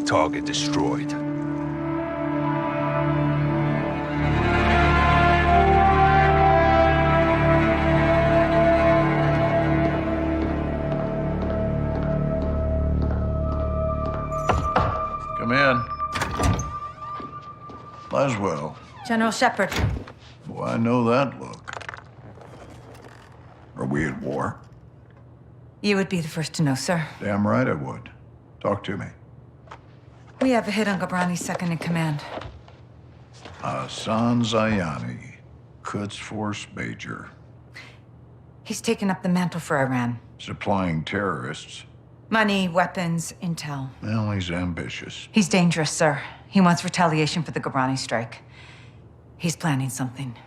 Target destroyed. Come in. Laswell. General Shepard. Oh, I know that look. Are we at war? You would be the first to know, sir. Damn right I would. Talk to me. We have a hit on Ghabrani's second in command. Hassan Zyani, Quds Force Major. He's taken up the mantle for Iran. Supplying terrorists. Money, weapons, intel. Well, he's ambitious. He's dangerous, sir. He wants retaliation for the Ghabrani strike. He's planning something.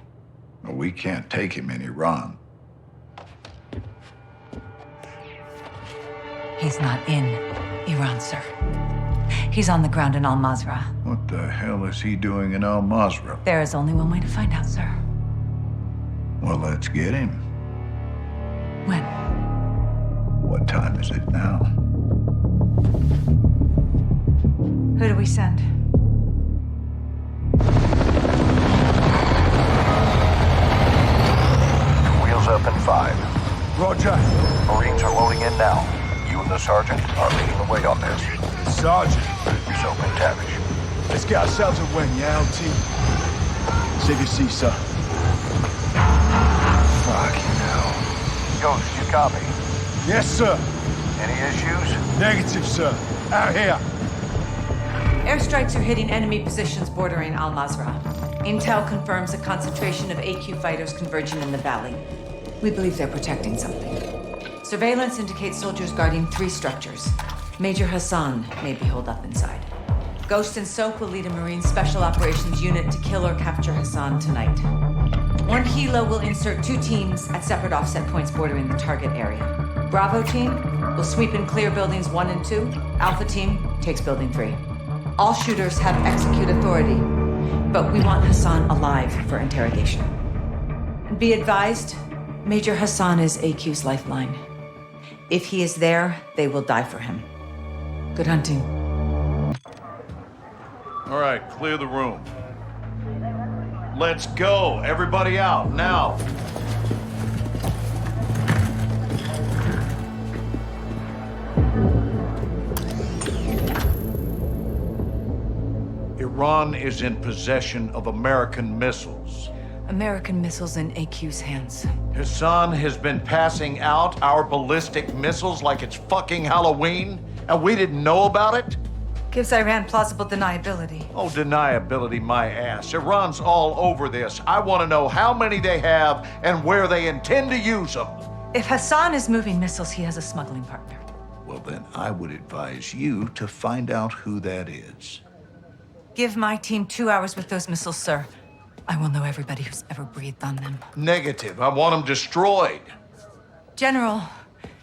Well, we can't take him in Iran. He's not in Iran, sir. He's on the ground in Al-Mazrah. What the hell is he doing in Al-Mazrah? There is only one way to find out, sir. Well, let's get him. When? What time is it now? Who do we send? Wheels up in 5. Roger. Marines are loading in now. You and the sergeant are leading the way on this. Sergeant. So McTavish. Let's get ourselves a win, yeah, old team? Save your seat, sir. Fucking hell. Ghost, you copy? Yes, sir. Any issues? Negative, sir. Out here. Airstrikes are hitting enemy positions bordering Al-Mazrah. Intel confirms a concentration of AQ fighters converging in the valley. We believe they're protecting something. Surveillance indicates soldiers guarding 3 structures. Major Hassan may be holed up inside. Ghost and Soap will lead a Marine Special Operations unit to kill or capture Hassan tonight. One Hilo will insert 2 teams at separate offset points bordering the target area. Bravo team will sweep and clear buildings 1 and 2. Alpha team takes building 3. All shooters have execute authority, but we want Hassan alive for interrogation. And be advised, Major Hassan is AQ's lifeline. If he is there, they will die for him. Good hunting. All right, clear the room. Let's go. Everybody out, now. Iran is in possession of American missiles. American missiles in AQ's hands. Hassan has been passing out our ballistic missiles like it's fucking Halloween, and we didn't know about it? Gives Iran plausible deniability. Oh, deniability my ass. Iran's all over this. I want to know how many they have and where they intend to use them. If Hassan is moving missiles, he has a smuggling partner. Well, then I would advise you to find out who that is. Give my team 2 hours with those missiles, sir. I will know everybody who's ever breathed on them. Negative. I want them destroyed. General,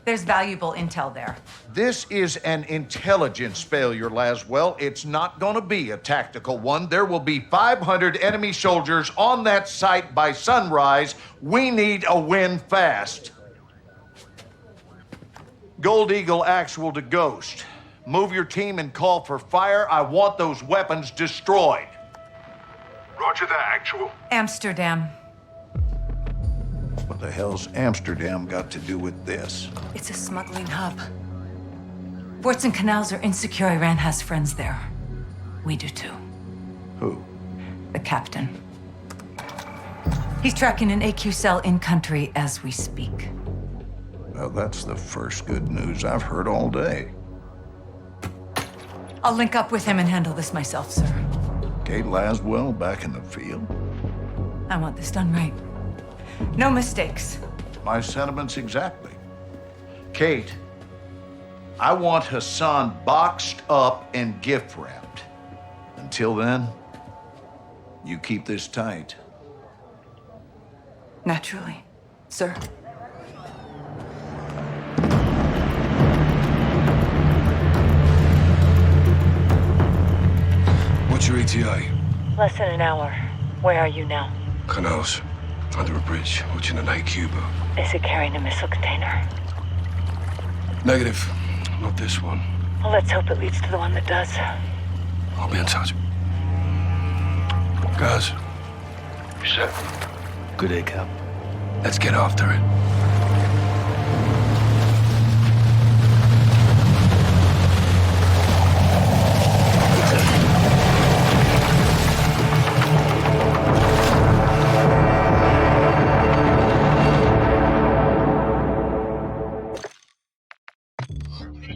there's valuable intel there. This is an intelligence failure, Laswell. It's not going to be a tactical one. There will be 500 enemy soldiers on that site by sunrise. We need a win fast. Gold Eagle Actual to Ghost. Move your team and call for fire. I want those weapons destroyed. Roger that, Actual. Amsterdam. What the hell's Amsterdam got to do with this? It's a smuggling hub. Ports and canals are insecure. Iran has friends there. We do too. Who? The captain. He's tracking an AQ cell in country as we speak. Well, that's the first good news I've heard all day. I'll link up with him and handle this myself, sir. Kate Laswell back in the field? I want this done right. No mistakes. My sentiments exactly. Kate, I want Hassan boxed up and gift wrapped. Until then, you keep this tight. Naturally, sir. What's your ETA? Less than an hour. Where are you now? Canals. Under a bridge, watching an IQ boat. Is it carrying a missile container? Negative. Not this one. Well, let's hope it leads to the one that does. I'll be in touch. Guys. You set? Good day, Cap. Let's get after it.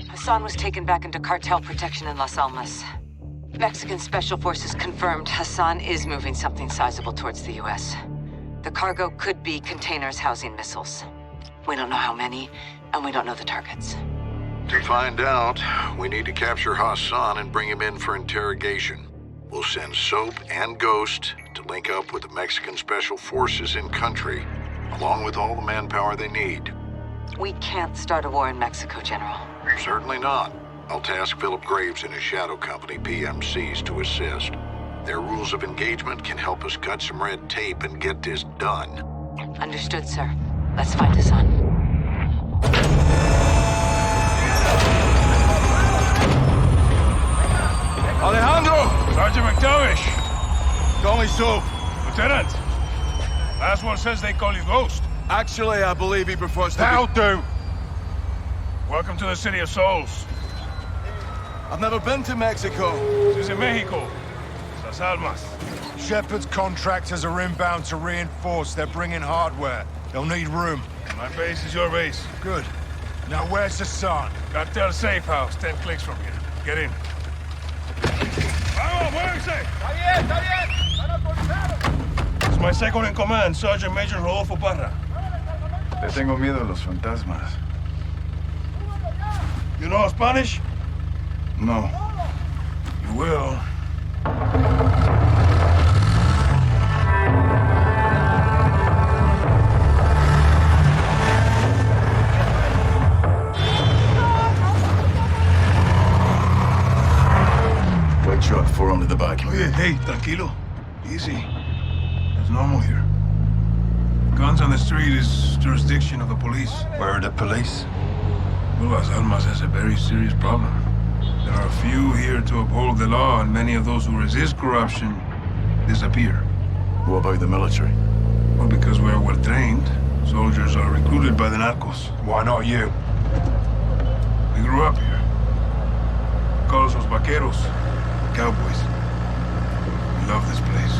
Hassan was taken back into cartel protection in Las Almas. Mexican Special Forces confirmed Hassan is moving something sizable towards the U.S. The cargo could be containers housing missiles. We don't know how many, and we don't know the targets. To find out, we need to capture Hassan and bring him in for interrogation. We'll send Soap and Ghost to link up with the Mexican Special Forces in country, along with all the manpower they need. We can't start a war in Mexico, General. Certainly not. I'll task Philip Graves and his shadow company, PMCs, to assist. Their rules of engagement can help us cut some red tape and get this done. Understood, sir. Let's find Hassan. Alejandro! Sergeant McTavish! Call me Soap. Lieutenant! Last one says they call you Ghost. Actually, I believe he prefers to That'll do! Welcome to the City of Souls. I've never been to Mexico. This is in Mexico. Las Almas. Shepard's contractors are inbound to reinforce. They're bringing hardware. They'll need room. My base is your base. Good. Now where's Hassan? Cartel safe house, 10 clicks from here. Get in. Vamos, muévense! It's my second in command, Sergeant Major Rodolfo Parra. Le tengo miedo a los fantasmas. You know Spanish? No. You will. White truck, 4 under the back. Oye, hey, tranquilo. Easy. It's normal here. Guns on the street is jurisdiction of the police. Where are the police? Well, Las Almas has a very serious problem. There are few here to uphold the law, and many of those who resist corruption disappear. What about the military? Well, because we're well trained, soldiers are recruited by the narcos. Why not you? We grew up here. Call us los vaqueros, cowboys. We love this place,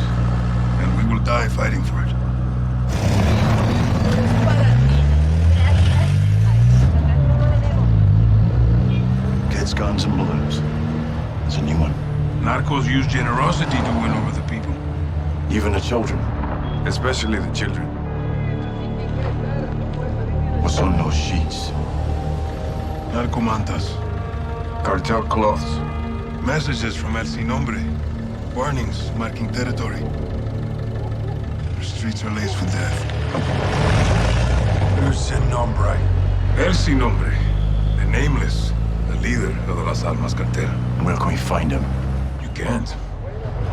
and we will die fighting for it. Kids, guns, and balloons. It's a new one. Narcos use generosity to win over the people. Even the children. Especially the children. What's on those sheets? Narcomantas. Cartel cloths. Messages from El Sin Nombre. Warnings marking territory. The streets are laced with death. Who's Sin Nombre? El Sin Nombre. The nameless. The leader of the Las Almas cartel. Where can we find him? You can't.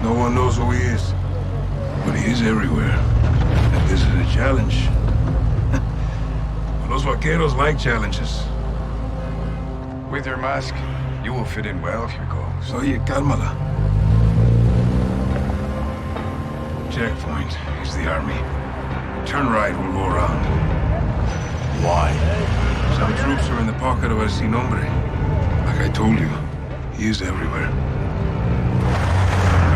No one knows who he is. But he is everywhere. And this is a challenge. Los vaqueros like challenges. With your mask, you will fit in well if you go. Oye, cálmala. Checkpoint is the army. Turn right, we'll go around. Why? Some troops are in the pocket of El Sin Nombre. Like I told you, he is everywhere.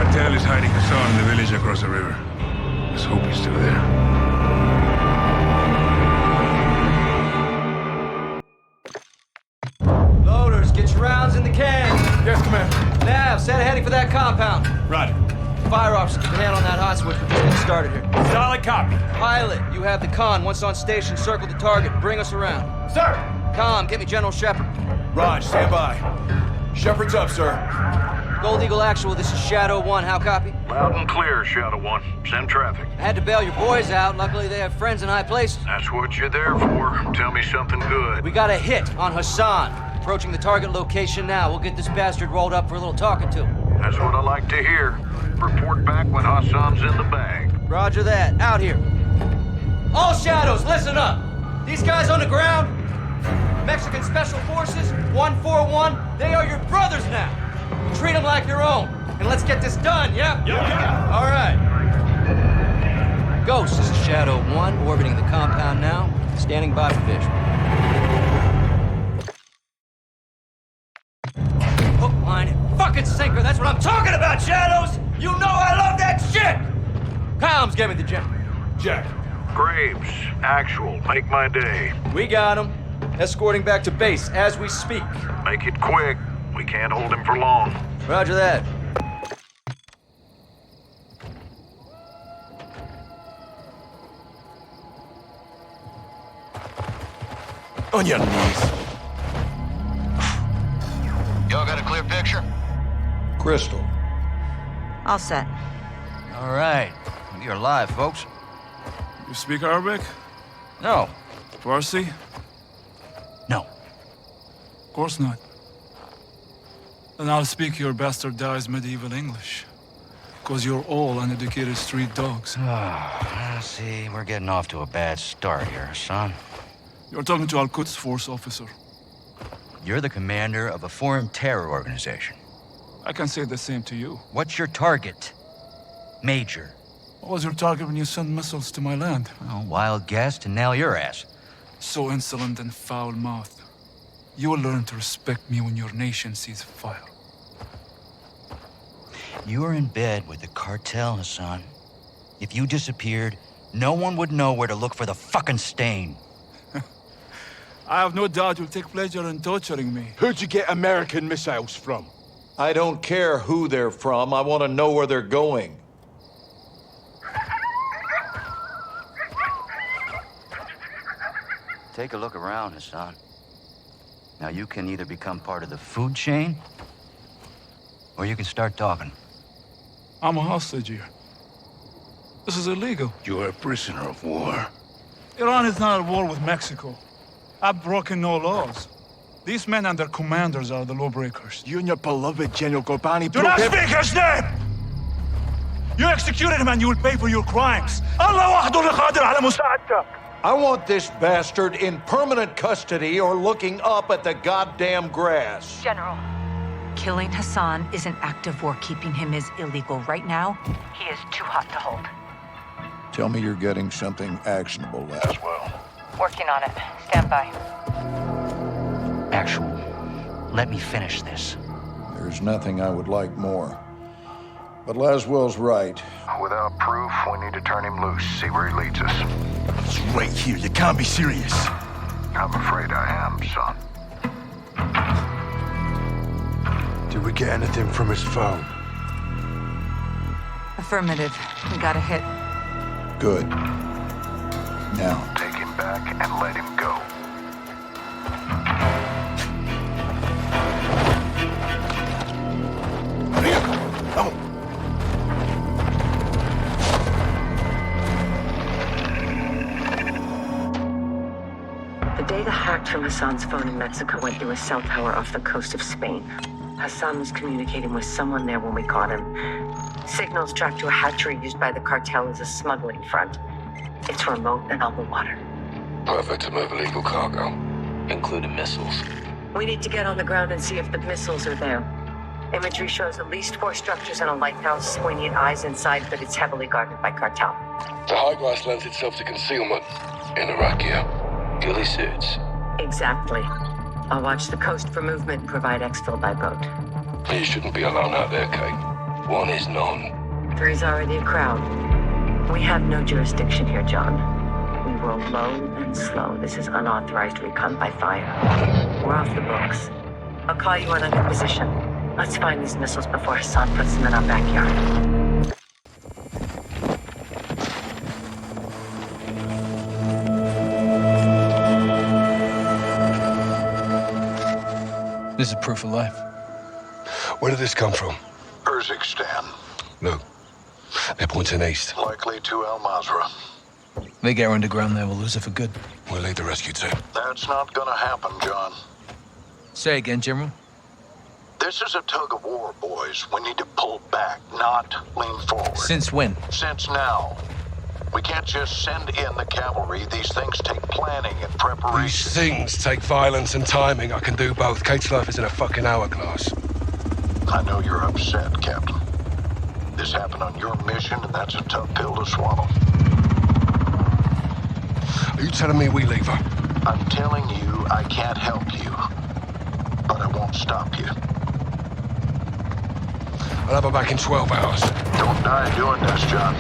Cartel is hiding Hassan in the village across the river. Let's hope he's still there. Get your rounds in the can. Yes, Commander. Nav, set heading for that compound. Roger. Fire officer, keep a hand on that hot switch. We're just getting started here. Solid copy. Pilot, you have the con. Once on station, circle the target. Bring us around. Sir! Com, get me General Shepard. Raj, stand by. Shepard's up, sir. Gold Eagle Actual, this is Shadow 1. How copy? Loud and clear, Shadow 1. Send traffic. I had to bail your boys out. Luckily, they have friends in high places. That's what you're there for. Tell me something good. We got a hit on Hassan. Approaching the target location now. We'll get this bastard rolled up for a little talking to. That's what I like to hear. Report back when Hassan's in the bag. Roger that. Out here. All Shadows, listen up. These guys on the ground, Mexican Special Forces, 141, they are your brothers now. Treat them like your own. And let's get this done, yeah? Yeah. All right. Ghost, this is Shadow 1, orbiting the compound now. Standing by for visual. Hook, line, and fucking sinker. That's what I'm talking about, Shadows! You know I love that shit! Comms, get me the gem. Jack. Graves, actual, make my day. We got him. Escorting back to base as we speak. Make it quick. We can't hold him for long. Roger that. On your knees. Y'all got a clear picture? Crystal. All set. All right. You're alive, folks. You speak Arabic? No. Farsi? No. Of course not. Then I'll speak your bastardized medieval English. Because you're all uneducated street dogs. See, we're getting off to a bad start here, son. You're talking to Al-Quds Force officer. You're the commander of a foreign terror organization. I can say the same to you. What's your target? Major. What was your target when you sent missiles to my land? Oh, wild guess to nail your ass. So insolent and foul-mouthed. You will learn to respect me when your nation sees fire. You are in bed with the cartel, Hassan. If you disappeared, no one would know where to look for the fucking stain. I have no doubt you'll take pleasure in torturing me. Where'd you get American missiles from? I don't care who they're from. I want to know where they're going. Take a look around, Hassan. Now you can either become part of the food chain, or you can start talking. I'm a hostage here. This is illegal. You're a prisoner of war. Iran is not at war with Mexico. I've broken no laws. These men and their commanders are the lawbreakers. You and your beloved General Gorbani Do not speak his name! You executed him and you will pay for your crimes. Allah wahdahu qadir ala musa'adak. I want this bastard in permanent custody or looking up at the goddamn grass. General, killing Hassan is an act of war. Keeping him is illegal. Right now, he is too hot to hold. Tell me you're getting something actionable, Laswell. Working on it. Stand by. Actual, let me finish this. There's nothing I would like more. But Laswell's right. Without proof, we need to turn him loose, see where he leads us. It's right here. You can't be serious. I'm afraid I am, son. Did we get anything from his phone? Affirmative. We got a hit. Good. Now, Take him back and let him go. The data hacked from Hassan's phone in Mexico went through a cell tower off the coast of Spain. Hassan was communicating with someone there when we caught him. Signals tracked to a hatchery used by the cartel as a smuggling front. It's remote and on the water. Perfect to move illegal cargo, including missiles. We need to get on the ground and see if the missiles are there. Imagery shows at least 4 structures and a lighthouse. We need eyes inside, but it's heavily guarded by cartel. The high grass lends itself to concealment. In Iraqia, ghillie suits. Exactly. I'll watch the coast for movement and provide exfil by boat. You shouldn't be alone out there, Kate. 1 is none. 3's already a crowd. We have no jurisdiction here, John. We roll low and slow. This is unauthorized recon by fire. We're off the books. I'll call you on a good position. Let's find these missiles before Hassan puts them in our backyard. This is proof of life. Where did this come from? Urzikstan, Look, they're pointing east. likely to Al Mazrah. They get her underground there, we'll lose her for good. We'll lead the rescue team. That's not gonna happen, John. Say again, General. This is a tug of war, boys. We need to pull back, not lean forward. Since when? Since now. We can't just send in the cavalry. These things take planning and preparation. These things take violence and timing. I can do both. Kate's life is in a fucking hourglass. I know you're upset, Captain. This happened on your mission, and that's a tough pill to swallow. Are you telling me we leave her? I'm telling you I can't help you, but I won't stop you. I'll have her back in 12 hours. Don't die doing this, John.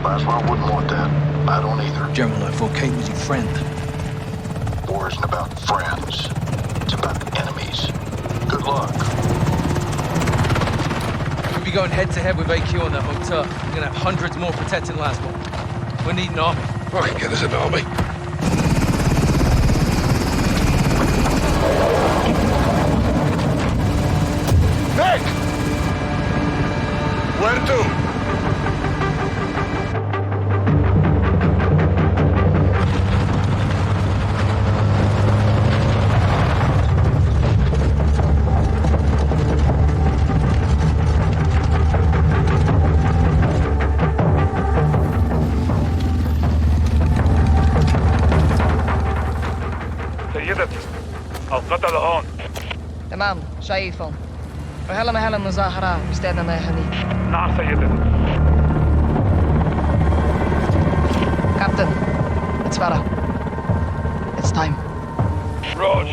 Laswell wouldn't want that. I don't either. General, I thought Kate was your friend. War isn't about friends. It's about enemies. Good luck. We'll be going head-to-head with AQ on that motor. We're gonna have hundreds more protecting Laswell. We need an army. I can get us an army. Nick! Where to? القتل هون. تمام شايفهم. وهلا محل المظاهرة مستعدة ما يهنيك. نعم سيدنا. Captain, it's Farah. It's time. Rog,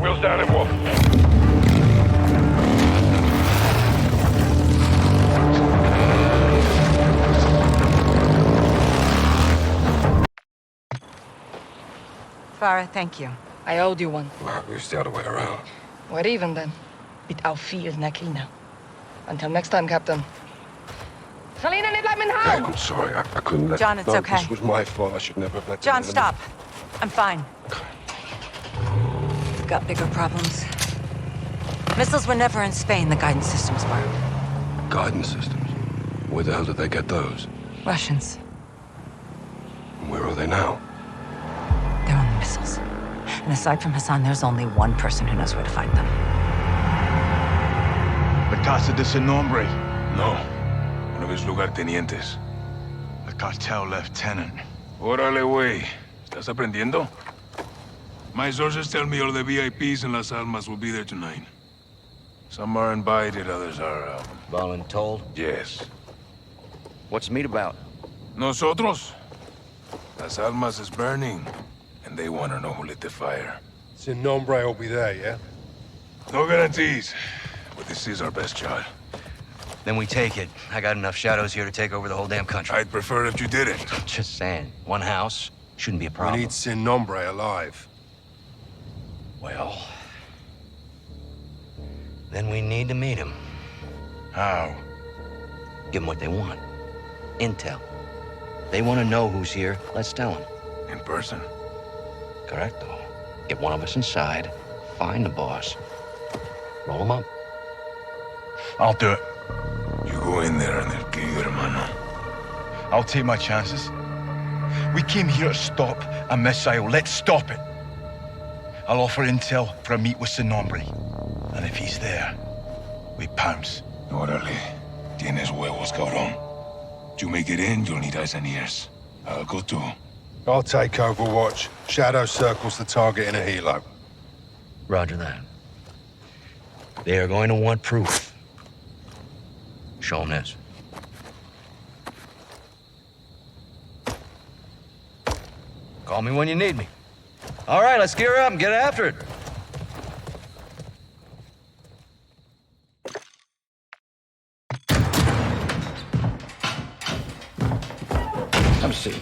wheels down and walk. Farah, thank you. I owed you one. Well, it's the other way around. We're even then. Bit auf viel Nakina. Until next time, Captain. Selena, niet laat me Hey, I'm sorry. I couldn't let... John, it's no, okay. This was my fault. I should never have let... John, stop. I'm fine. We've got bigger problems. Missiles were never in Spain, the guidance systems were. Guidance systems? Where the hell did they get those? Russians. Where are they now? They're on the missiles. And aside from Hassan, there's only one person who knows where to find them. The Casa de Sin Nombre. No. One of his lugartenientes. The cartel lieutenant. Órale, güey. ¿Estás aprendiendo? My sources tell me all the VIPs in Las Almas will be there tonight. Some are invited, others are, Voluntold? Yes. What's the meet about? Nosotros? Las Almas is burning, and they want to know who lit the fire. Sin Nombre will be there, yeah? No guarantees, but this is our best shot. Then we take it. I got enough shadows here to take over the whole damn country. I'd prefer if you didn't. Just saying. One house shouldn't be a problem. We need Sin Nombre alive. Well... then we need to meet him. How? Give them what they want. Intel. They want to know who's here. Let's tell them. In person? Correcto. Get one of us inside, find the boss, roll him up. I'll do it. You go in there and they'll kill you, hermano. I'll take my chances. We came here to stop a missile. Let's stop it. I'll offer intel for a meet with Sin Nombre. And if he's there, we pounce. Órale. Tienes huevos, cabrón. You make it in, you'll need eyes and ears. I'll go too. I'll take Overwatch. Shadow circles the target in a helo. Roger that. They are going to want proof. Show them this. Call me when you need me. All right, let's gear up and get after it. Have a seat.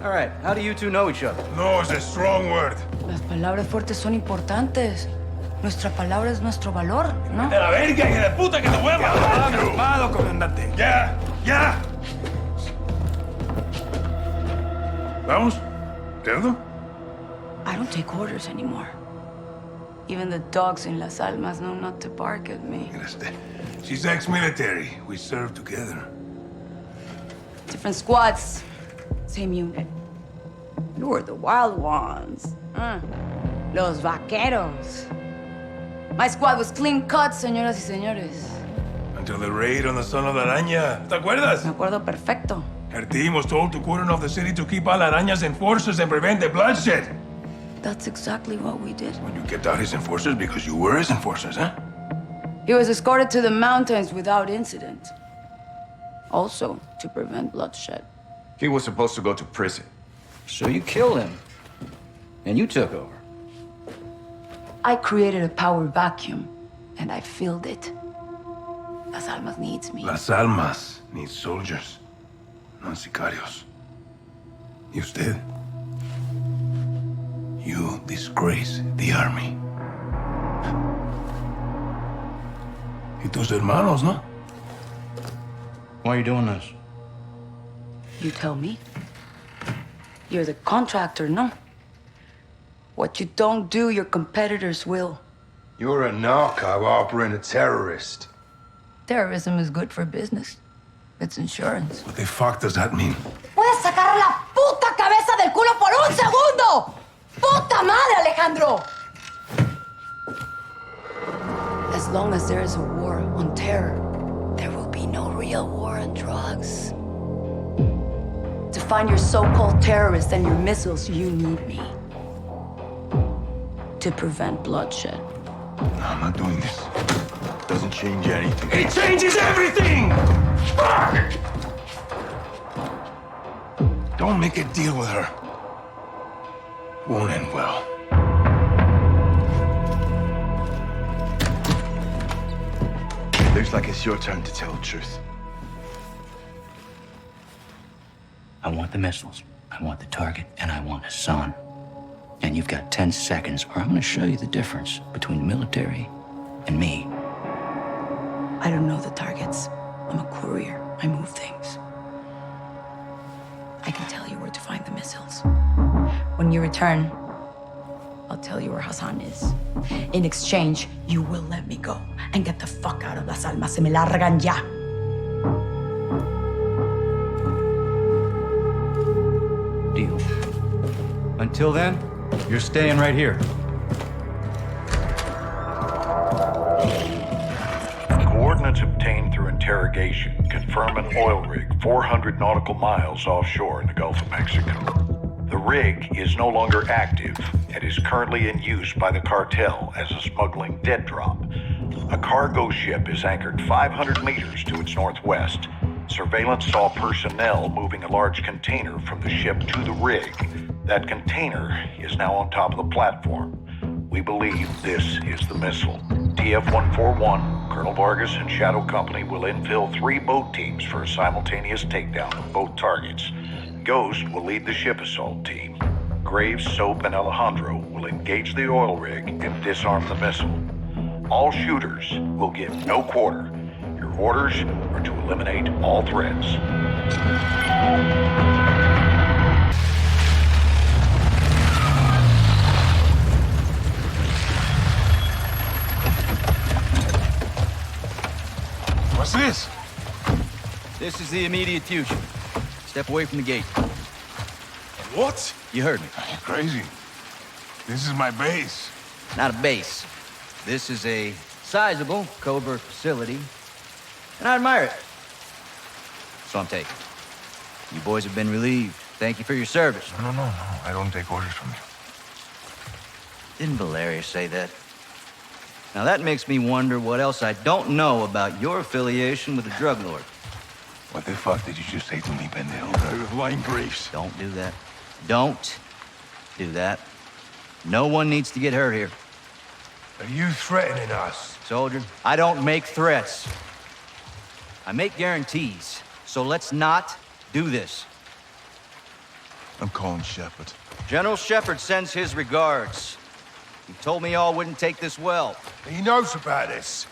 All right, how do you two know each other? No is a strong word. Las palabras fuertes son importantes. Nuestra palabra es nuestro valor, ¿no? ¡De la verga, hija de puta, que te voy a matar! Armado, comandante. ¡Ya! ¡Ya! ¿Vamos? ¿Cerdo? I don't take orders anymore. Even the dogs in Las Almas know not to bark at me. She's ex-military. We served together. Different squads, same unit. You were the wild ones. Los vaqueros. My squad was clean cut, señoras y señores. Until the raid on the Son of the Araña. ¿Te acuerdas? Me acuerdo perfecto. Her team was told to cordon off the city to keep Al Araña's enforcers and prevent the bloodshed. That's exactly what we did. Well, you kept out his enforcers because you were his enforcers, huh? He was escorted to the mountains without incident. Also, to prevent bloodshed. He was supposed to go to prison. So you killed him. And you took over. I created a power vacuum, and I filled it. Las Almas needs me. Las Almas need soldiers, not sicarios. Y usted? You disgrace the army. Y tus hermanos, no? Why are you doing this? You tell me. You're the contractor, no? What you don't do, your competitors will. You're a narco harboring a terrorist. Terrorism is good for business. It's insurance. What the fuck does that mean? ¡Puedes sacar la puta cabeza del culo por un segundo! ¡Puta madre, Alejandro! As long as there is a war on terror, there will be no real war on drugs. To find your so-called terrorists and your missiles, you need me. To prevent bloodshed. No, I'm not doing this. Doesn't change anything. It changes everything! Fuck! Don't make a deal with her. Won't end well. Looks like it's your turn to tell the truth. I want the missiles, I want the target, and I want Hassan. And you've got 10 seconds, or I'm gonna show you the difference between the military and me. I don't know the targets. I'm a courier. I move things. I can tell you where to find the missiles. When you return, I'll tell you where Hassan is. In exchange, you will let me go and get the fuck out of Las Almas. Se me largan ya. Deal. Until then, you're staying right here. Coordinates obtained through interrogation confirm an oil rig 400 nautical miles offshore in the Gulf of Mexico. The rig is no longer active and is currently in use by the cartel as a smuggling dead drop. A cargo ship is anchored 500 meters to its northwest. Surveillance saw personnel moving a large container from the ship to the rig. That container is now on top of the platform. We believe this is the missile. TF-141, Colonel Vargas and Shadow Company will infill 3 boat teams for a simultaneous takedown of both targets. Ghost will lead the ship assault team. Graves, Soap, and Alejandro will engage the oil rig and disarm the missile. All shooters will give no quarter. Your orders are to eliminate all threats. What's this? This is the immediate future. Step away from the gate. What? You heard me. You're crazy. This is my base. Not a base. This is a sizable covert facility, and I admire it. So I'm taking. You boys have been relieved. Thank you for your service. No. I don't take orders from you. Didn't Valeria say that? Now that makes me wonder what else I don't know about your affiliation with the drug lord. What the fuck did you just say to me, pendejo? Line briefs. Don't do that. Don't do that. No one needs to get hurt here. Are you threatening us? Soldier, I don't make threats. I make guarantees. So let's not do this. I'm calling Shepard. General Shepard sends his regards. He told me y'all wouldn't take this well. He knows about this.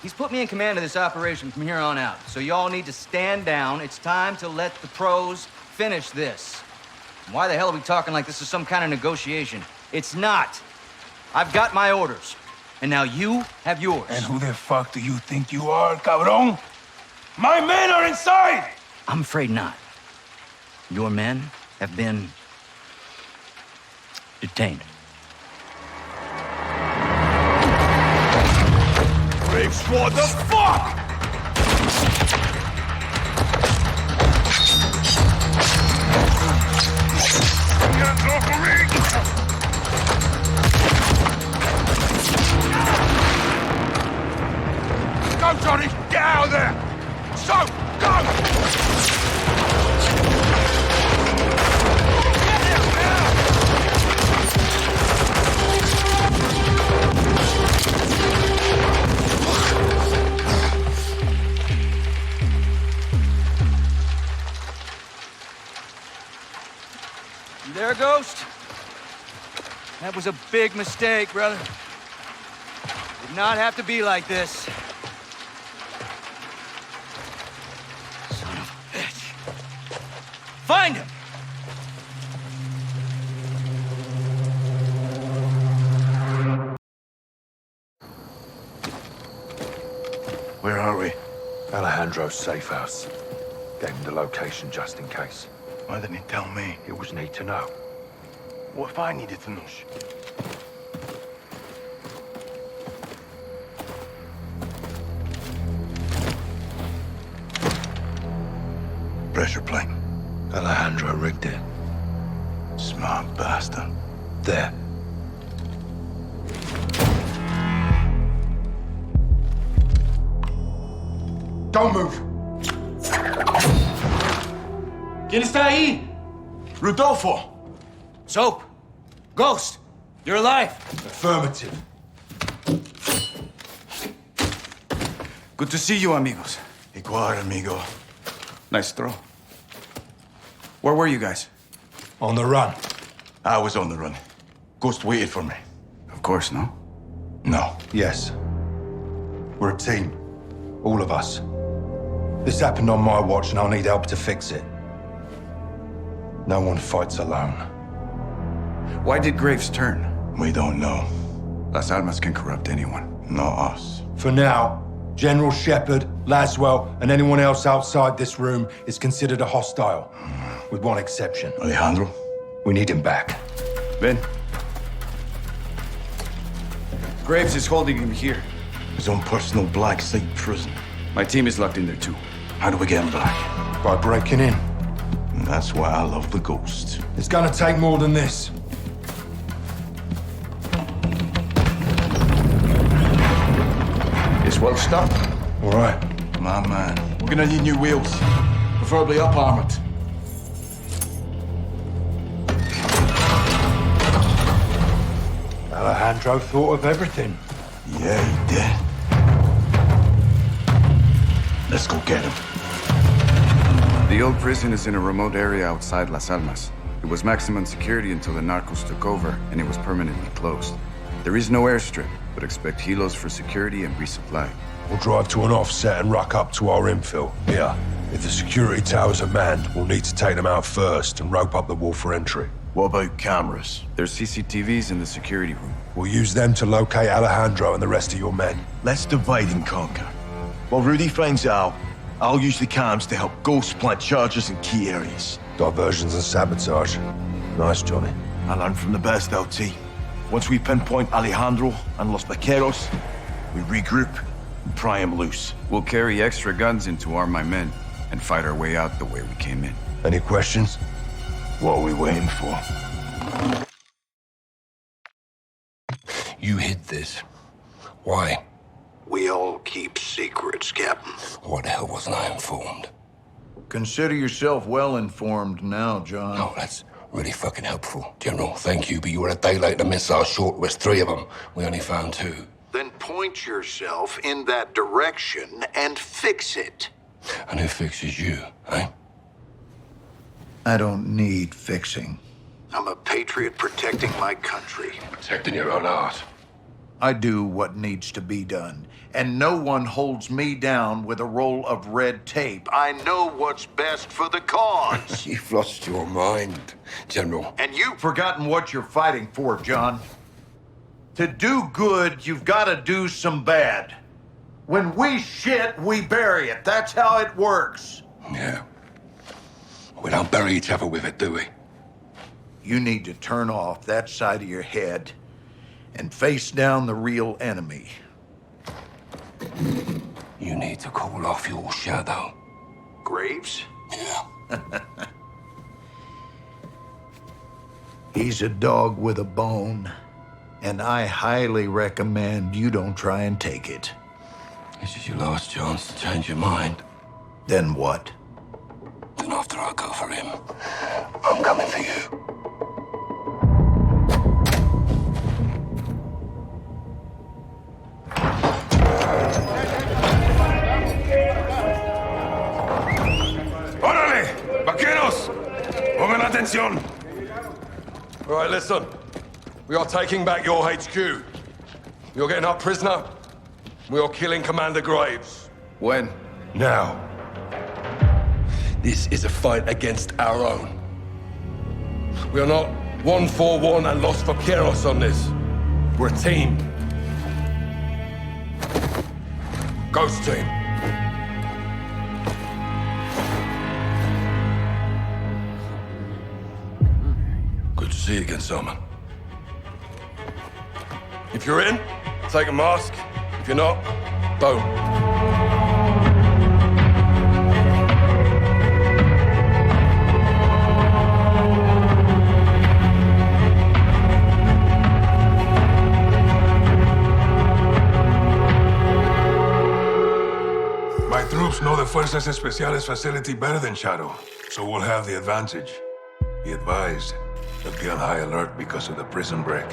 He's put me in command of this operation from here on out. So y'all need to stand down. It's time to let the pros finish this. Why the hell are we talking like this is some kind of negotiation? It's not. I've got my orders. And now you have yours. And who the fuck do you think you are, cabrón? My men are inside! I'm afraid not. Your men have been detained. Graves, what the fuck? You there, Ghost? That was a big mistake, brother. Did not have to be like this. Son of a bitch. Find him! Where are we? Alejandro's safe house. Gave him the location just in case. Why didn't he tell me? It was need to know. What if I needed to know? Pressure plane. Alejandro rigged it. Smart bastard. There. Don't move! ¿Quién está ahí? Rodolfo! Soap! Ghost! You're alive! Affirmative. Good to see you, amigos. Igual, amigo. Nice throw. Where were you guys? On the run. I was on the run. Ghost waited for me. Of course, no? No. Yes. We're a team. All of us. This happened on my watch and I'll need help to fix it. No one fights alone. Why did Graves turn? We don't know. Las Almas can corrupt anyone. Not us. For now, General Shepard, Laswell, and anyone else outside this room is considered a hostile. With one exception. Alejandro? We need him back. Ben? Graves is holding him here. His own personal black site prison. My team is locked in there too. How do we get him back? By breaking in. And that's why I love the Ghost. It's gonna take more than this. It's well stocked. All right. My man. We're gonna need new wheels. Preferably up-armored. Alejandro thought of everything. Yeah, he did. Let's go get him. The old prison is in a remote area outside Las Almas. It was maximum security until the narcos took over, and it was permanently closed. There is no airstrip, but expect helos for security and resupply. We'll drive to an offset and ruck up to our infill. Here. If the security towers are manned, we'll need to take them out first and rope up the wall for entry. What about cameras? There's CCTVs in the security room. We'll use them to locate Alejandro and the rest of your men. Let's divide and conquer. While Rudy finds out, I'll use the cams to help Ghost plant charges in key areas. Diversions and sabotage. Nice, Johnny. I learned from the best, LT. Once we pinpoint Alejandro and Los Vaqueros, we regroup and pry him loose. We'll carry extra guns in to arm my men and fight our way out the way we came in. Any questions? What are we waiting for? You hid this. Why? We all keep secrets, Captain. Why the hell wasn't I informed? Consider yourself well informed now, John. Oh, that's really fucking helpful. General, thank you, but you were a day late. The missile short was 3 of them. We only found 2. Then point yourself in that direction and fix it. And who fixes you, eh? I don't need fixing. I'm a patriot protecting my country. Protecting your own art. I do what needs to be done, and no one holds me down with a roll of red tape. I know what's best for the cause. You've lost your mind, General. And you've forgotten what you're fighting for, John. To do good, you've got to do some bad. When we shit, we bury it. That's how it works. Yeah. We don't bury each other with it, do we? You need to turn off that side of your head and face down the real enemy. You need to call off your shadow. Graves? Yeah. He's a dog with a bone, and I highly recommend you don't try and take it. This is your last chance to change your mind. Then what? Then after I go for him, I'm coming for you. ¡Órale! ¡Vaqueros! ¡Pongan atención! All right, listen. We are taking back your HQ. You're getting up prisoner. We are killing Commander Graves. When? Now. This is a fight against our own. We are not 141 and Los Vaqueros on this. We're a team. Ghost team. Good to see you again, Salman. If you're in, take a mask. If you're not, don't. My troops know the Fuerzas Especiales facility better than Shadow, so we'll have the advantage. Be advised, they'll be on high alert because of the prison break.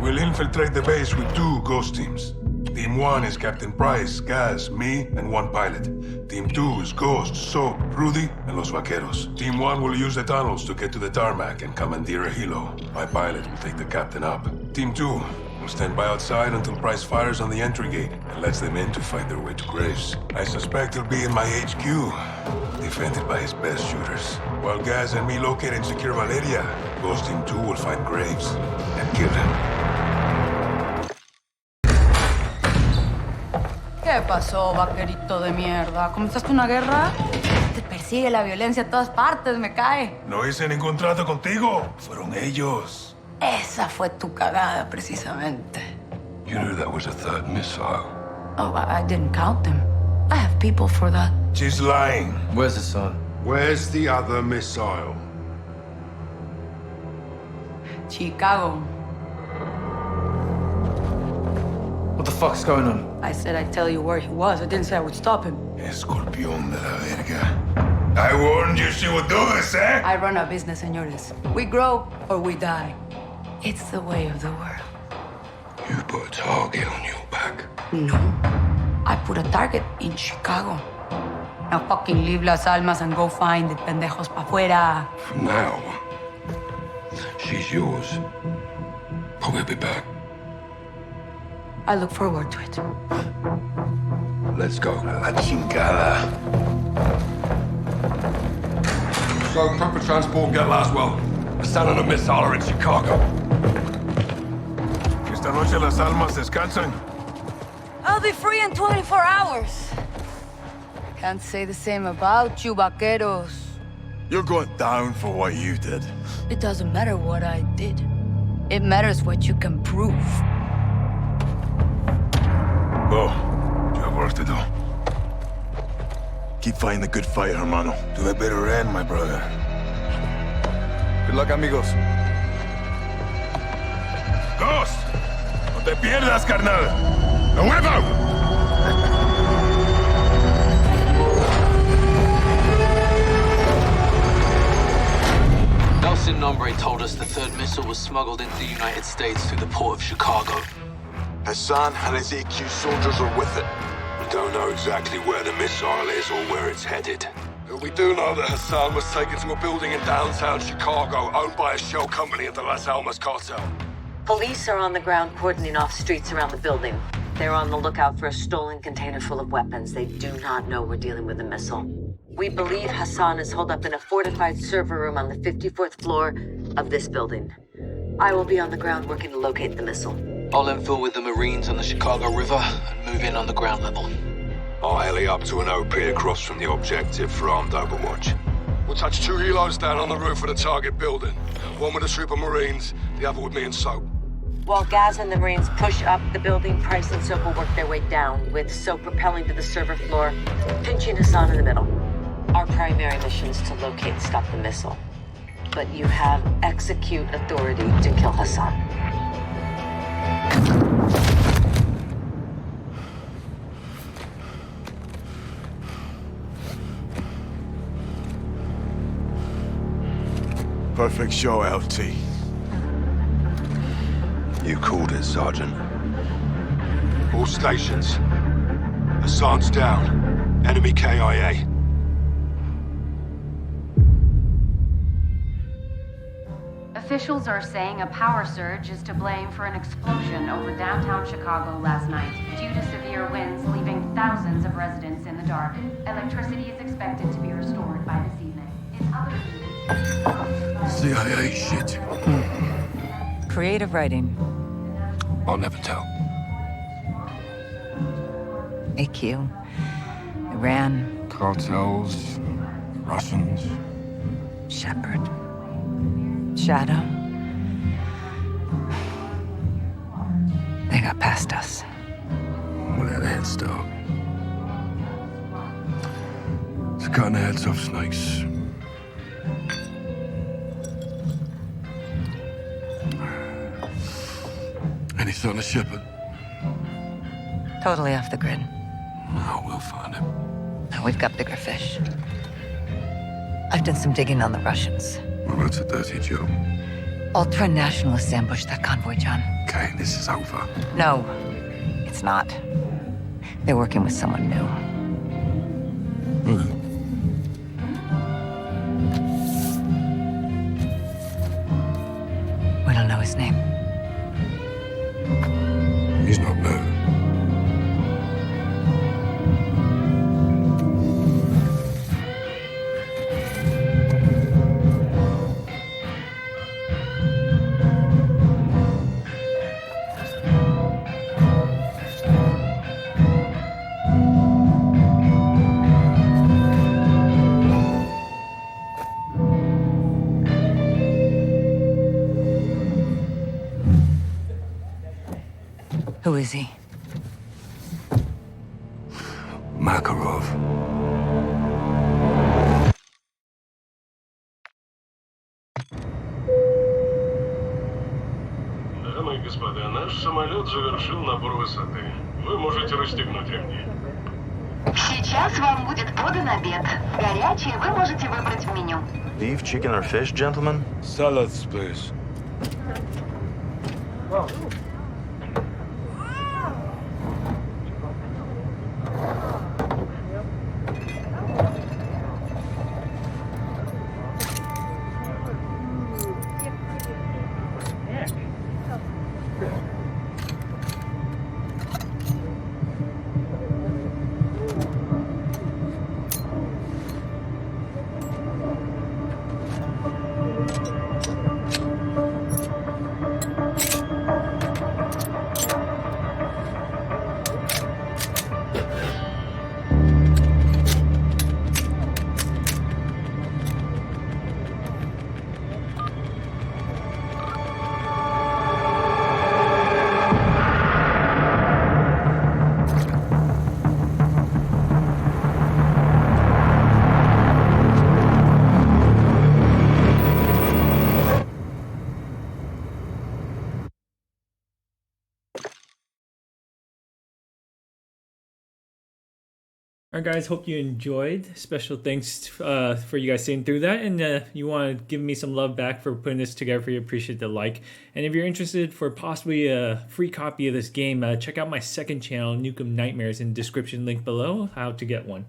We'll infiltrate the base with 2 ghost teams. Team 1 is Captain Price, Gaz, me, and 1 pilot. Team 2 is Ghost, Soap, Rudy, and Los Vaqueros. Team 1 will use the tunnels to get to the tarmac and commandeer a helo. My pilot will take the captain up. Team 2 will stand by outside until Price fires on the entry gate and lets them in to fight their way to Graves. I suspect he'll be in my HQ, defended by his best shooters. While Gaz and me locate and secure Valeria, Ghost Team 2 will find Graves and kill him. ¿Qué pasó, vaquerito de mierda? ¿Comenzaste una guerra? Te persigue la violencia a todas partes, me cae. No hice ningún trato contigo. Fueron ellos. Esa fue tu cagada, precisamente. You knew that was a 3rd missile. Oh, I didn't count them. I have people for that. She's lying. Where's Hassan? Where's the other missile? Chicago. What the fuck's going on? I said I'd tell you where he was. I didn't say I would stop him. Escorpión de la verga. I warned you she would do this, eh? I run a business, señores. We grow or we die. It's the way of the world. You put a target on your back. No. I put a target in Chicago. Now fucking leave Las Almas and go find the pendejos pa' fuera. From now, she's yours. But we'll be back. I look forward to it. Let's go. La chingada. So, prep for transport, get Laswell. Hassan and a missile are in Chicago. Esta noche las almas descansan. I'll be free in 24 hours. Can't say the same about you, vaqueros. You're going down for what you did. It doesn't matter what I did. It matters what you can prove. Go. You have work to do. Keep fighting the good fight, hermano. To the bitter end, my brother. Good luck, amigos. Ghost! No te pierdas, carnal. ¡A huevo! Nelson Nombre told us the 3rd missile was smuggled into the United States through the port of Chicago. Hassan and his EQ soldiers are with it. We don't know exactly where the missile is or where it's headed. But we do know that Hassan was taken to a building in downtown Chicago owned by a shell company of the Las Almas cartel. Police are on the ground cordoning off streets around the building. They're on the lookout for a stolen container full of weapons. They do not know we're dealing with a missile. We believe Hassan is holed up in a fortified server room on the 54th floor of this building. I will be on the ground working to locate the missile. I'll infill with the Marines on the Chicago River and move in on the ground level. I'll heli up to an OP across from the objective for armed overwatch. We'll touch 2 helos down on the roof of the target building. One with a troop of Marines, the other with me and Soap. While Gaz and the Marines push up the building, Price and Soap will work their way down, with Soap propelling to the server floor, pinching Hassan in the middle. Our primary mission is to locate and stop the missile. But you have execute authority to kill Hassan. Perfect show, LT. You called it, Sergeant. All stations. Hassan's down. Enemy KIA. Officials are saying a power surge is to blame for an explosion over downtown Chicago last night, due to severe winds leaving thousands of residents in the dark. Electricity is expected to be restored by this evening. In other news... CIA shit. Creative writing. I'll never tell. AQ. Iran. Cartels. Russians. Shepard. Shadow. They got past us. We had a head start. It's cutting the heads off snakes. Any sign of Shepard? Totally off the grid. No, we'll find him. Now we've got bigger fish. I've done some digging on the Russians. Well, that's a dirty job. Ultra-nationalists ambushed that convoy, John. Okay, this is over. No, it's not. They're working with someone new. We don't know his name. He's not new. Who is he? Makarov. Дамы и господа, наш самолет завершил набор высоты. Вы можете расстегнуть ремни. Сейчас вам будет подан обед. Горячий вы можете выбрать в меню. Beef, chicken, or fish, gentlemen? Salads, please. Alright guys, hope you enjoyed. Special thanks for you guys sitting through that, and you want to give me some love back for putting this together for you. Appreciate the like. And if you're interested for possibly a free copy of this game, check out my second channel, Nukem Nightmares, in the description link below, how to get one.